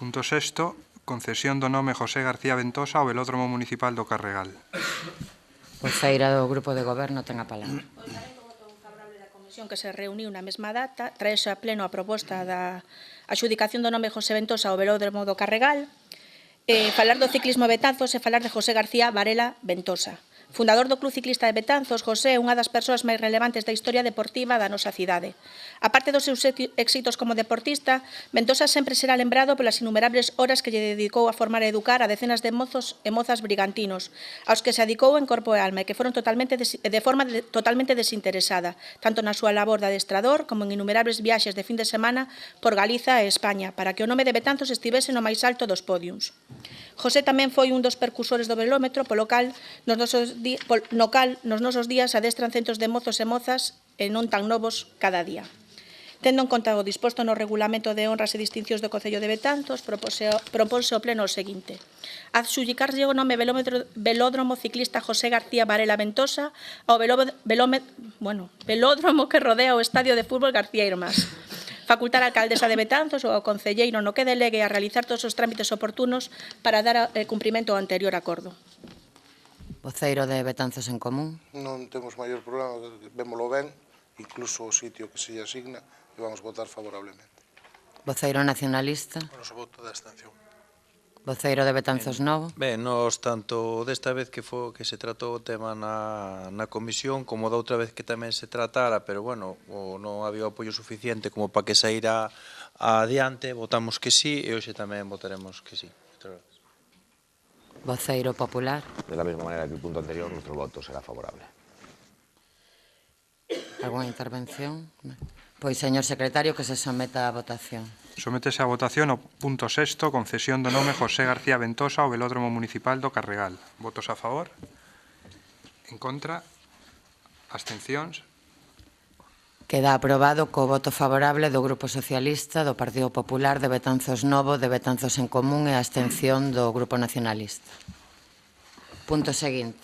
Punto sexto, concesión do nome José García Ventosa ao Velódromo Municipal do Carregal. Voceira do Grupo de Goberno ten a palabra. Que se reuniu na mesma data, traese a pleno a proposta da adxudicación do nome José Ventosa ao Velódromo do Carregal, falar do ciclismo de Betanzos e falar de José García Varela Ventosa. Fundador do Club Ciclista de Betanzos, José é unha das persoas máis relevantes da historia deportiva da nosa cidade. A parte dos seus éxitos como deportista, Ventosa sempre será lembrado polas innumerables horas que lle dedicou a formar e educar a decenas de mozos e mozas brigantinos, aos que se adicou en corpo e alma e que foron de forma totalmente desinteresada, tanto na súa labor de adestrador como en innumerables viaxes de fin de semana por Galiza e España, para que o nome de Betanzos estivese no máis alto dos podiums. José tamén foi un dos percursores do velómetro, polo cal nos nosos días adestran centos de mozos e mozas e non tan novos cada día. Tendo en conta o disposto no regulamento de honras e distincións do Concello de Betanzos, proponse o pleno o seguinte: adxudicarlle o nome Velódromo Ciclista José García Varela Ventosa ao velódromo que rodea o Estadio de Fútbol García Irmás. Facultar a alcaldesa de Betanzos ou ao concelleiro no que delegue a realizar todos os trámites oportunos para dar cumprimento ao anterior acordo. Voceiro de Betanzos en Común. Non temos maior problema, vémolo ben, incluso o sitio que se lle asigna, e vamos votar favorablemente. Voceiro nacionalista. O noso voto de abstención. Voceiro de Betanzos Novo. Ben, nos tanto desta vez que se tratou o tema na comisión como da outra vez que tamén se tratara, pero bueno, non había apoio suficiente como para que saíra adiante, votamos que sí e hoxe tamén votaremos que sí. Voceiro popular. De la mesma manera que o punto anterior, nuestro voto será favorable. Alguna intervención? Pois, señor secretario, que se someta a votación. Sométese a votación o punto sexto, concesión do nome José García Ventosa ao Velódromo Municipal do Carregal. Votos a favor? En contra? Abstencións? Queda aprobado co voto favorable do Grupo Socialista, do Partido Popular, de Betanzos Novo, de Betanzos en Común e a abstención do Grupo Nacionalista. Punto seguinte.